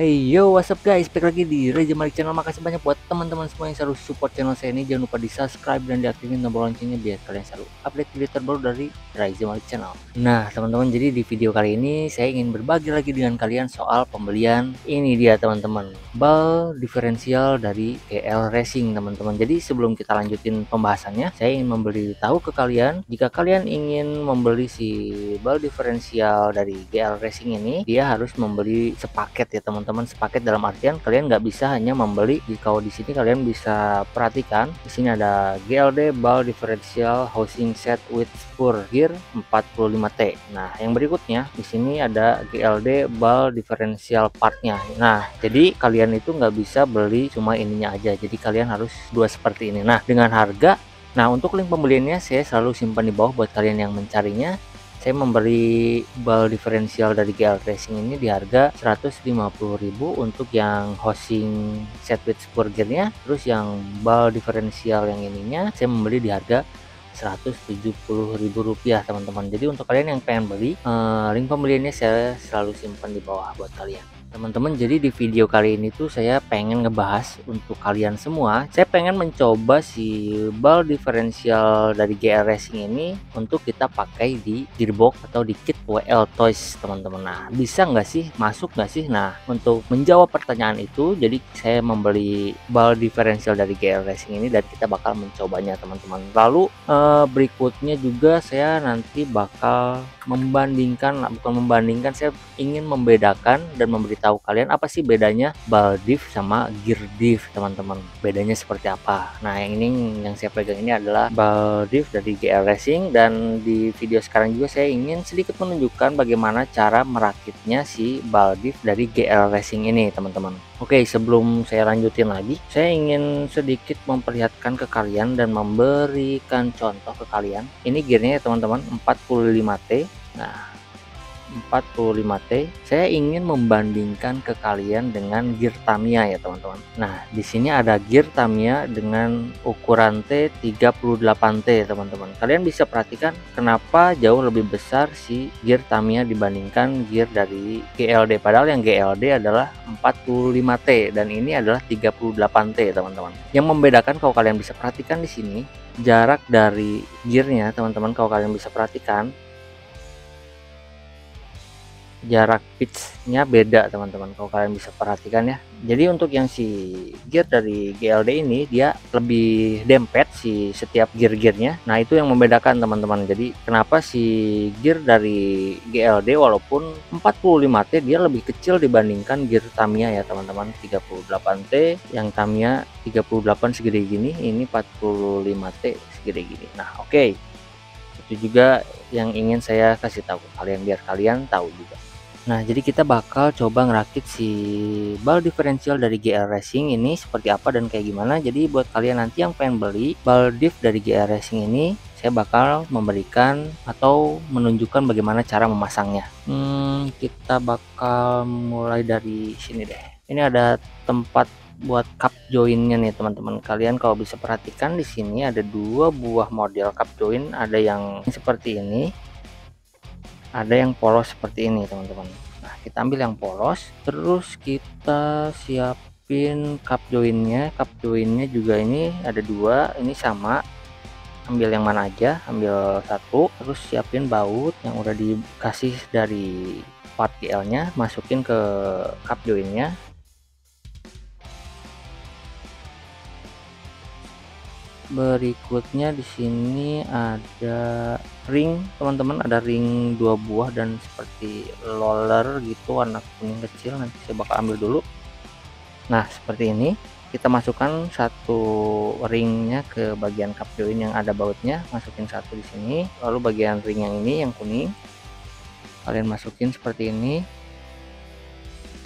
Hey yo, what's up guys? Back lagi di Reza Malik Channel. Makasih banyak buat teman-teman semua yang selalu support channel saya ini. Jangan lupa di subscribe dan diaktifin tombol loncengnya biar kalian selalu update video terbaru dari Reza Malik Channel. Nah teman-teman, jadi di video kali ini saya ingin berbagi lagi dengan kalian soal pembelian ini dia teman-teman, bal diferensial dari GL Racing teman-teman. Jadi sebelum kita lanjutin pembahasannya, saya ingin memberitahu ke kalian, jika kalian ingin membeli si bal diferensial dari GL Racing ini, dia harus membeli sepaket ya teman-teman. Sepaket dalam artian kalian nggak bisa hanya membeli kalau di sini kalian bisa perhatikan di sini ada GLD ball differential housing set with spur gear 45T. Nah yang berikutnya di sini ada GLD ball differential partnya. Nah jadi kalian itu nggak bisa beli cuma ininya aja, jadi kalian harus dua seperti ini. Nah dengan harga, nah untuk link pembeliannya saya selalu simpan di bawah buat kalian yang mencarinya. Saya memberi bal diferensial dari GL Racing ini di harga 150.000 untuk yang housing set with spur gearnya. Terus yang bal diferensial yang ininya saya membeli di harga Rp170.000 teman-teman. Jadi untuk kalian yang pengen beli, link pembeliannya saya selalu simpan di bawah buat kalian teman-teman. Jadi di video kali ini tuh saya pengen ngebahas untuk kalian semua, saya pengen mencoba si bal diferensial dari GL Racing ini untuk kita pakai di gearbox atau di kit WL Toys teman-teman. Nah bisa nggak sih, masuk nggak sih? Nah untuk menjawab pertanyaan itu, jadi saya membeli bal diferensial dari GL Racing ini dan kita bakal mencobanya teman-teman. Lalu berikutnya juga saya nanti bakal membandingkan, bukan membandingkan, saya ingin membedakan dan memberitahu kalian apa sih bedanya bal diff sama gear diff teman-teman, bedanya seperti apa. Nah yang ini yang saya pegang ini adalah bal diff dari GL Racing, dan di video sekarang juga saya ingin sedikit menunjukkan bagaimana cara merakitnya si bal diff dari GL Racing ini teman-teman. Oke, sebelum saya lanjutin lagi, saya ingin sedikit memperlihatkan ke kalian dan memberikan contoh ke kalian. Ini gearnya ya teman-teman, 45T. Nah 45T saya ingin membandingkan ke kalian dengan gear Tamiya ya teman-teman. Nah di sini ada gear Tamiya dengan ukuran T 38T teman-teman. Kalian bisa perhatikan kenapa jauh lebih besar si gear Tamiya dibandingkan gear dari GLD, padahal yang GLD adalah 45T dan ini adalah 38T teman-teman. Yang membedakan, kalau kalian bisa perhatikan di sini, jarak dari gearnya teman-teman, kalau kalian bisa perhatikan jarak pitchnya beda teman-teman, kalau kalian bisa perhatikan ya. Jadi untuk yang si gear dari GLD ini dia lebih dempet si setiap gear-gearnya. Nah itu yang membedakan teman-teman. Jadi kenapa si gear dari GLD walaupun 45T dia lebih kecil dibandingkan gear Tamiya ya teman-teman, 38T, yang Tamiya 38 segede gini, ini 45T segede gini. Nah oke, itu juga yang ingin saya kasih tahu ke kalian biar kalian tahu juga. Nah jadi kita bakal coba ngerakit si bal diferensial dari GL Racing ini seperti apa dan kayak gimana. Jadi buat kalian nanti yang pengen beli bal diff dari GL Racing ini, saya bakal memberikan atau menunjukkan bagaimana cara memasangnya. Kita bakal mulai dari sini deh. Ini ada tempat buat cup joinnya nih teman-teman. Kalian kalau bisa perhatikan di sini ada dua buah model cup join, ada yang seperti ini, ada yang polos seperti ini teman-teman. Nah kita ambil yang polos, terus kita siapin cup joinnya. Cup joinnya juga ini ada dua, ini sama, ambil yang mana aja, ambil satu, terus siapin baut yang udah dikasih dari part GL nya, masukin ke cup joinnya. Berikutnya di sini ada ring teman-teman, ada ring dua buah dan seperti roller gitu warna kuning kecil, nanti saya bakal ambil dulu. Nah seperti ini, kita masukkan satu ringnya ke bagian cup join yang ada bautnya, masukin satu di sini, lalu bagian ring yang ini yang kuning kalian masukin seperti ini.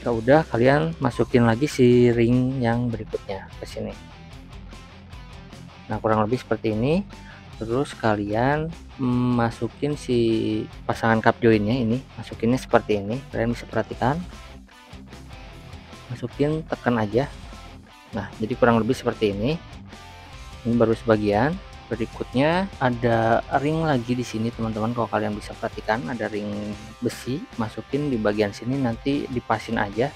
Ya udah, kalian masukin lagi si ring yang berikutnya ke sini. Nah kurang lebih seperti ini. Terus kalian masukin si pasangan cup joinnya ini, masukinnya seperti ini, kalian bisa perhatikan, masukin, tekan aja. Nah jadi kurang lebih seperti ini. Ini baru sebagian. Berikutnya ada ring lagi di sini teman-teman, kalau kalian bisa perhatikan ada ring besi, masukin di bagian sini, nanti dipasin aja.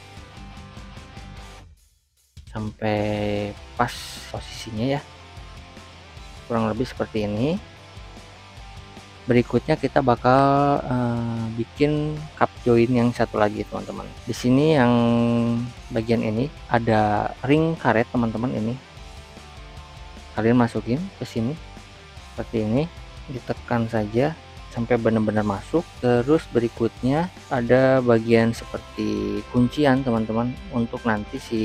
sampai pas posisinya ya, kurang lebih seperti ini. Berikutnya kita bakal bikin cup join yang satu lagi teman-teman. Di sini yang bagian ini ada ring karet teman-teman, ini kalian masukin ke sini seperti ini, ditekan saja sampai benar-benar masuk. Terus berikutnya ada bagian seperti kuncian teman-teman untuk nanti si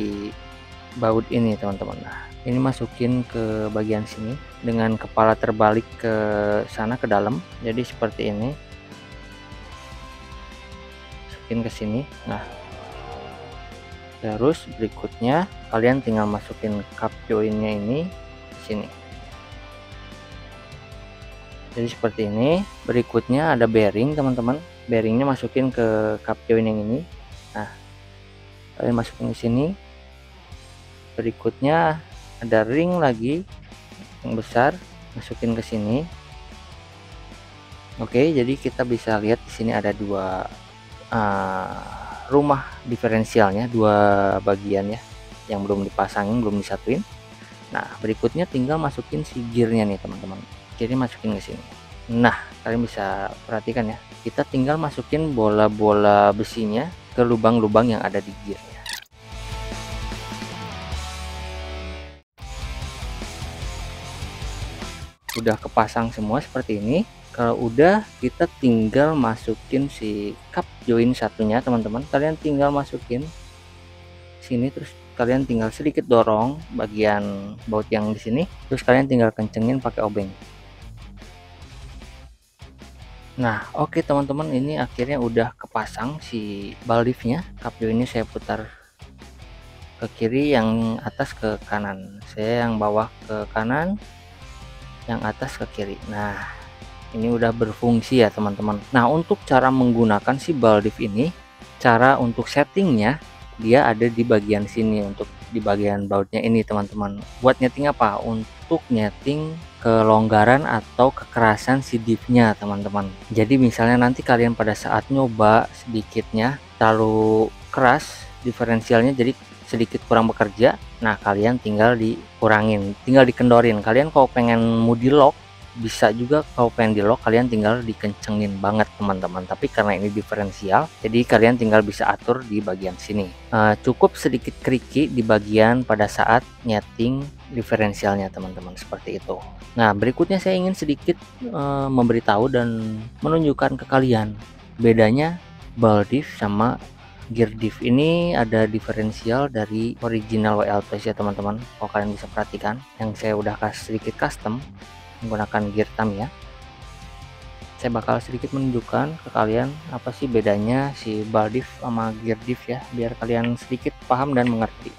baut ini teman-teman. Nah, ini masukin ke bagian sini dengan kepala terbalik ke sana ke dalam, jadi seperti ini, masukin ke sini. Nah, terus berikutnya kalian tinggal masukin cup joinnya ini di sini, jadi seperti ini. Berikutnya ada bearing teman-teman, bearingnya masukin ke cup join yang ini. Nah, kalian masukin ke sini. Berikutnya ada ring lagi yang besar, masukin ke sini. Oke, jadi kita bisa lihat di sini ada dua rumah diferensialnya, dua bagian ya, yang belum dipasangin, belum disatuin. Nah, berikutnya tinggal masukin si gearnya nih teman-teman, jadi masukin ke sini. Nah, kalian bisa perhatikan ya, kita tinggal masukin bola-bola besinya ke lubang-lubang yang ada di gearnya. Udah kepasang semua seperti ini. Kalau udah, kita tinggal masukin si cup join satunya teman-teman. Kalian tinggal masukin sini, terus kalian tinggal sedikit dorong bagian baut yang di sini, terus kalian tinggal kencengin pakai obeng. Nah, oke teman-teman, ini akhirnya udah kepasang si ball diffnya. Cup join ini saya putar ke kiri, yang atas ke kanan, saya yang bawah ke kanan, yang atas ke kiri. Nah, ini udah berfungsi ya teman-teman. Nah, untuk cara menggunakan si ball diff ini, cara untuk settingnya dia ada di bagian sini, untuk di bagian bautnya ini teman-teman. Buat nyeting apa? Untuk nyeting kelonggaran atau kekerasan si diffnya teman-teman. Jadi misalnya nanti kalian pada saat nyoba sedikitnya terlalu keras diferensialnya, jadi sedikit kurang bekerja, nah kalian tinggal dikurangin, tinggal dikendorin. Kalian kalau pengen mudi lock bisa juga, kalau pengen di lock kalian tinggal dikencengin banget teman-teman. Tapi karena ini diferensial, jadi kalian tinggal bisa atur di bagian sini. Cukup sedikit keriki di bagian pada saat nyeting diferensialnya teman-teman, seperti itu. Nah, berikutnya saya ingin sedikit memberitahu dan menunjukkan ke kalian bedanya ball diff sama gear diff. Ini ada diferensial dari original WL Toys ya teman-teman. Kalau kalian bisa perhatikan, yang saya udah kasih sedikit custom menggunakan gear Tamiya. Saya bakal sedikit menunjukkan ke kalian apa sih bedanya si ball diff sama gear diff ya, biar kalian sedikit paham dan mengerti.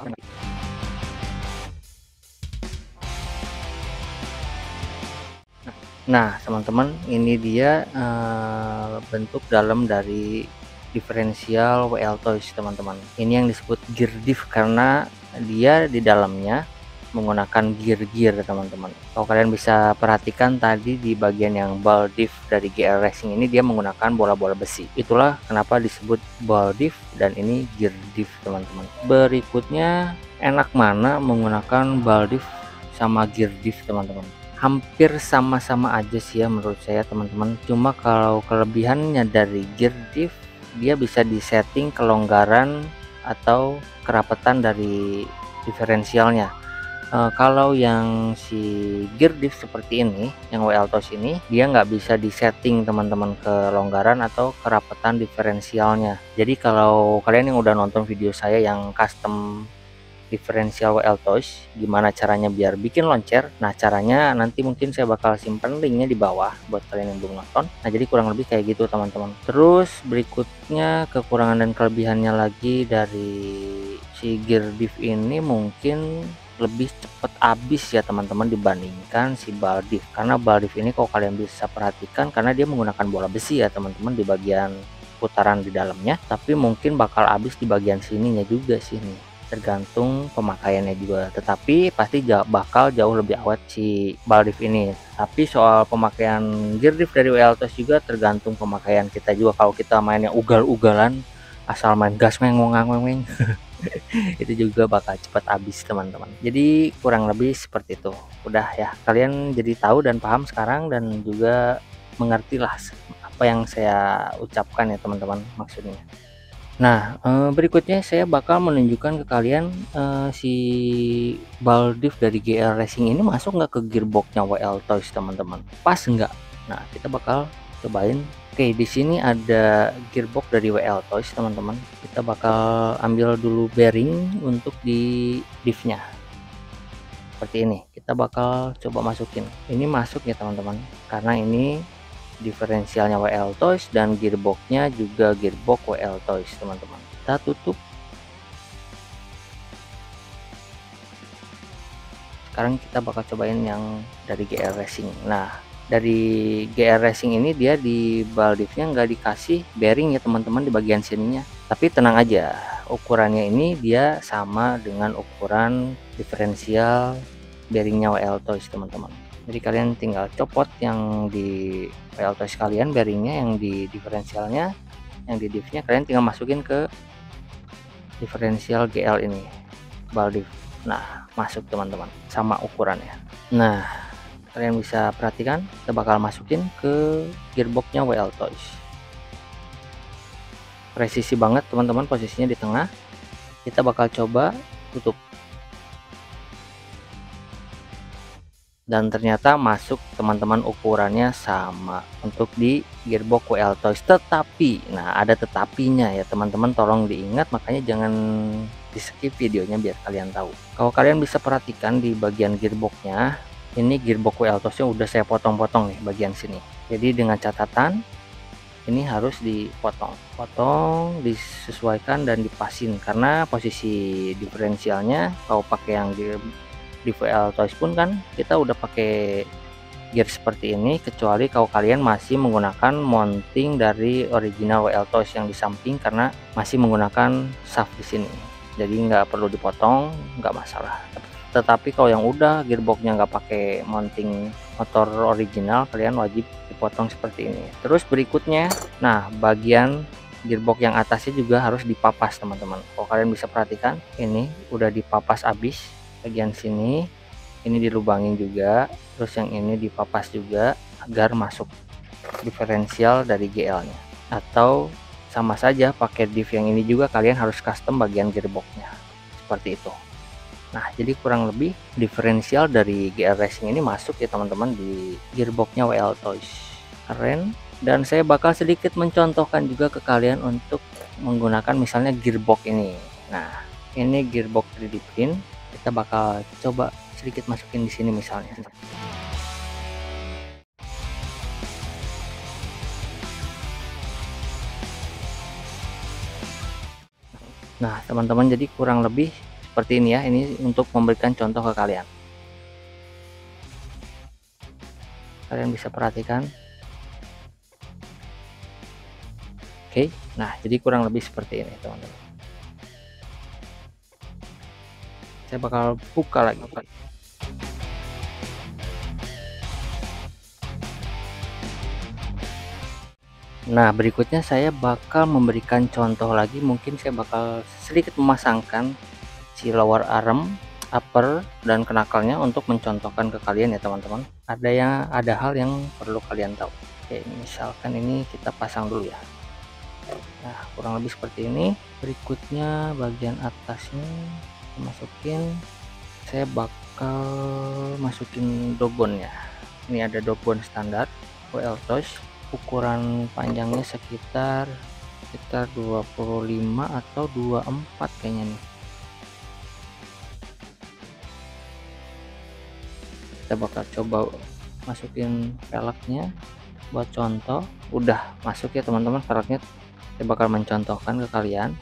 Nah teman-teman, ini dia bentuk dalam dari diferensial WL Toys teman-teman. Ini yang disebut gear diff karena dia di dalamnya menggunakan gear teman-teman. Kalau kalian bisa perhatikan tadi di bagian yang ball diff dari GL Racing ini, dia menggunakan bola-bola besi. Itulah kenapa disebut ball diff dan ini gear diff teman-teman. Berikutnya, enak mana menggunakan ball diff sama gear diff teman-teman? Hampir sama-sama aja sih ya menurut saya teman-teman. Cuma kalau kelebihannya dari gear diff, dia bisa disetting kelonggaran atau kerapatan dari diferensialnya. Kalau yang si gear diff seperti ini, yang WL Toys ini, dia nggak bisa disetting teman-teman kelonggaran atau kerapatan diferensialnya. Jadi kalau kalian yang udah nonton video saya yang custom diferensial WL Toys, gimana caranya biar bikin launcher, nah caranya nanti mungkin saya bakal simpen linknya di bawah buat kalian yang belum nonton. Nah, jadi kurang lebih kayak gitu teman-teman. Terus berikutnya kekurangan dan kelebihannya lagi dari si gear diff ini, mungkin lebih cepat habis ya teman-teman dibandingkan si ball diff. Karena ball diff ini kalau kalian bisa perhatikan, karena dia menggunakan bola besi ya teman-teman di bagian putaran di dalamnya, tapi mungkin bakal habis di bagian sininya juga sih nih, tergantung pemakaiannya juga. Tetapi pasti bakal jauh lebih awet si ball diff ini. Tapi soal pemakaian gear diff dari WL Toys juga tergantung pemakaian kita juga. Kalau kita mainnya ugal-ugalan, asal main gas mengong Itu juga bakal cepat habis teman-teman. Jadi kurang lebih seperti itu. Udah ya, kalian jadi tahu dan paham sekarang, dan juga mengertilah apa yang saya ucapkan ya teman-teman maksudnya. Nah, berikutnya saya bakal menunjukkan ke kalian, si Baldiv dari GL Racing ini masuk nggak ke gearboxnya WL Toys teman-teman, pas nggak? Nah, kita bakal cobain. Oke, di sini ada gearbox dari WL Toys teman-teman. Kita bakal ambil dulu bearing untuk di diff-nya. Seperti ini, kita bakal coba masukin. Ini masuk ya teman-teman, karena ini diferensialnya WL Toys dan gearboxnya juga gearbox WL Toys teman-teman. Kita tutup. Sekarang kita bakal cobain yang dari GL Racing. Nah, dari GL Racing ini dia di Baldiv-nya nggak dikasih bearing ya teman-teman di bagian sininya, tapi tenang aja, ukurannya ini dia sama dengan ukuran diferensial bearingnya WL Toys teman-teman. Jadi kalian tinggal copot yang di WL Toys kalian bearingnya, yang di diferensialnya, yang di diff-nya kalian tinggal masukin ke diferensial GL ini Baldiv. Nah, masuk teman-teman, sama ukurannya. Nah, kalian bisa perhatikan, kita bakal masukin ke gearboxnya WL Toys. Presisi banget teman-teman, posisinya di tengah. Kita bakal coba tutup, dan ternyata masuk teman-teman, ukurannya sama untuk di gearbox WL Toys. Tetapi, nah ada tetapinya ya teman-teman, tolong diingat, makanya jangan di skip videonya biar kalian tahu. Kalau kalian bisa perhatikan di bagian gearboxnya, ini gearbox WL Toysnya udah saya potong-potong nih bagian sini. Jadi dengan catatan, ini harus dipotong, disesuaikan dan dipasin, karena posisi diferensialnya kalau pakai yang di WL Toys pun kan kita udah pakai gear seperti ini, kecuali kalau kalian masih menggunakan mounting dari original WL Toys yang di samping, karena masih menggunakan shaft di sini, jadi nggak perlu dipotong, nggak masalah. Tetapi kalau yang udah gearboxnya nggak pakai mounting motor original, kalian wajib dipotong seperti ini. Terus berikutnya, nah bagian gearbox yang atasnya juga harus dipapas teman-teman. Kalau kalian bisa perhatikan, ini udah dipapas habis bagian sini, ini dilubangin juga, terus yang ini dipapas juga agar masuk diferensial dari GL nya. Atau sama saja pakai diff yang ini juga, kalian harus custom bagian gearboxnya seperti itu. Nah, jadi kurang lebih diferensial dari GL Racing ini masuk ya teman-teman di gearboxnya WL Toys. Keren. Dan saya bakal sedikit mencontohkan juga ke kalian untuk menggunakan misalnya gearbox ini. Nah, ini gearbox 3D print, kita bakal coba sedikit masukin di sini misalnya. Nah teman-teman, jadi kurang lebih seperti ini ya, ini untuk memberikan contoh ke kalian. Kalian bisa perhatikan. Oke, nah jadi kurang lebih seperti ini teman-teman. Saya bakal buka lagi. Nah berikutnya saya bakal memberikan contoh lagi, mungkin saya bakal sedikit memasangkan si lower arm, upper, dan knuckle-nya untuk mencontohkan ke kalian ya teman-teman. Ada hal yang perlu kalian tahu. Oke, misalkan ini kita pasang dulu ya. Nah kurang lebih seperti ini. Berikutnya bagian atasnya masukin, saya bakal masukin dogbone-nya. Ini ada dogbone standar WL Toys, ukuran panjangnya sekitar 25 atau 24 kayaknya nih. Kita bakal coba masukin velgnya buat contoh. Udah masuk ya teman-teman velgnya, saya bakal mencontohkan ke kalian.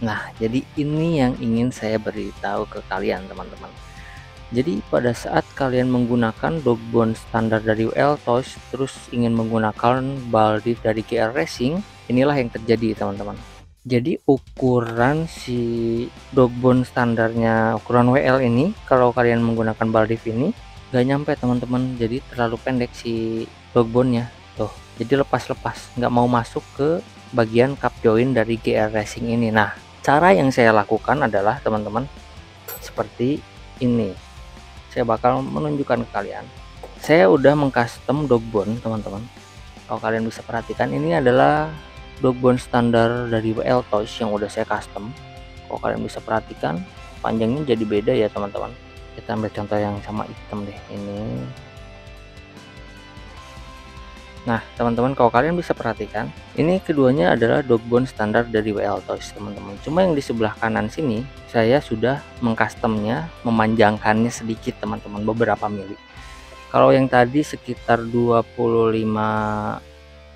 Nah jadi ini yang ingin saya beritahu ke kalian teman-teman. Jadi pada saat kalian menggunakan dogbone standar dari WL Toys terus ingin menggunakan Baldiv dari GL Racing, inilah yang terjadi teman-teman. Jadi ukuran si dogbone standarnya, ukuran WL ini, kalau kalian menggunakan Baldiv ini nggak nyampe teman-teman, jadi terlalu pendek si dogbone-nya tuh, jadi lepas-lepas, nggak mau masuk ke bagian cup join dari GR Racing ini. Nah, cara yang saya lakukan adalah teman-teman seperti ini. Saya bakal menunjukkan ke kalian. Saya udah mengcustom dogbone teman-teman. Kalau kalian bisa perhatikan, ini adalah dogbone standar dari WL Toys yang udah saya custom. Kalau kalian bisa perhatikan, panjangnya jadi beda ya teman-teman. Kita ambil contoh yang sama hitam deh ini. Nah teman-teman, kalau kalian bisa perhatikan, ini keduanya adalah dogbone standar dari WL Toys teman-teman. Cuma yang di sebelah kanan sini saya sudah mengcustomnya, memanjangkannya sedikit teman-teman, beberapa mili. Kalau yang tadi sekitar 25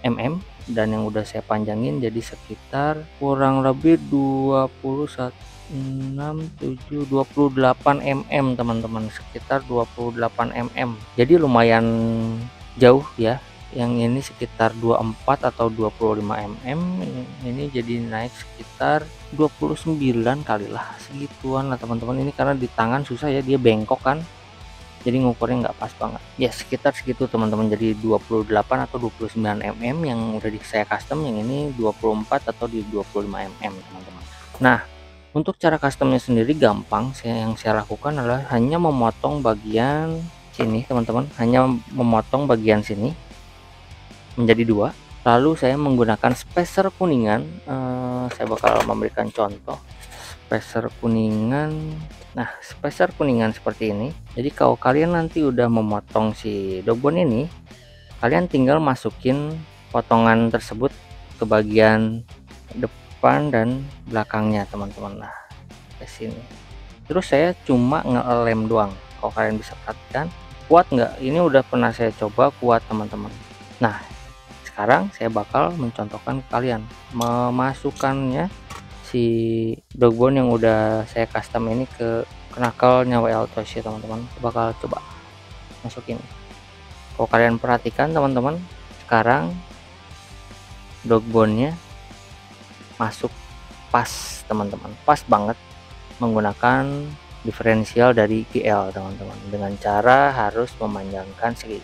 mm dan yang udah saya panjangin jadi sekitar kurang lebih 28 mm teman-teman, sekitar 28 mm. Jadi lumayan jauh ya. Yang ini sekitar 24 atau 25 mm, ini jadi naik sekitar 29 kali lah, segituan lah teman-teman. Ini karena di tangan susah ya, dia bengkok kan, jadi ngukurnya nggak pas banget ya, sekitar segitu teman-teman. Jadi 28 atau 29 mm yang udah saya custom, yang ini 24 atau di 25 mm teman-teman. Nah untuk cara customnya sendiri gampang. Yang saya lakukan adalah hanya memotong bagian sini teman-teman, hanya memotong bagian sini menjadi dua, lalu saya menggunakan spacer kuningan. Saya bakal memberikan contoh spacer kuningan. Nah spacer kuningan seperti ini. Jadi kalau kalian nanti udah memotong si dogbone ini, kalian tinggal masukin potongan tersebut ke bagian depan dan belakangnya teman-teman. Nah ke sini, terus saya cuma ngelem doang. Kalau kalian bisa perhatikan, kuat nggak? Ini udah pernah saya coba, kuat teman-teman. Nah sekarang saya bakal mencontohkan ke kalian memasukkannya si dogbone yang udah saya custom ini ke knuckle-nya WL Toys ya teman-teman. Bakal coba masukin. Kalau kalian perhatikan teman-teman, sekarang dogbone-nya masuk pas teman-teman, pas banget, menggunakan diferensial dari GL teman-teman, dengan cara harus memanjangkan si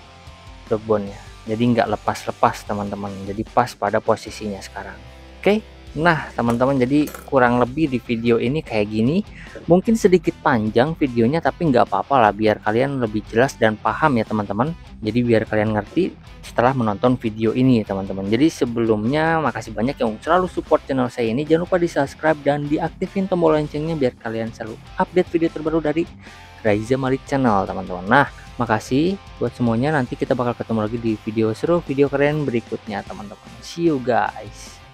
dogbone-nya, jadi nggak lepas-lepas teman-teman, jadi pas pada posisinya sekarang. Oke, nah teman-teman, jadi kurang lebih di video ini kayak gini. Mungkin sedikit panjang videonya, tapi nggak apa-apa lah, biar kalian lebih jelas dan paham ya teman-teman. Jadi biar kalian ngerti setelah menonton video ini teman-teman. Jadi sebelumnya makasih banyak yang selalu support channel saya ini. Jangan lupa di subscribe dan diaktifin tombol loncengnya biar kalian selalu update video terbaru dari Raiza Malik Channel teman-teman. Nah makasih buat semuanya, nanti kita bakal ketemu lagi di video seru, video keren berikutnya teman-teman. See you guys.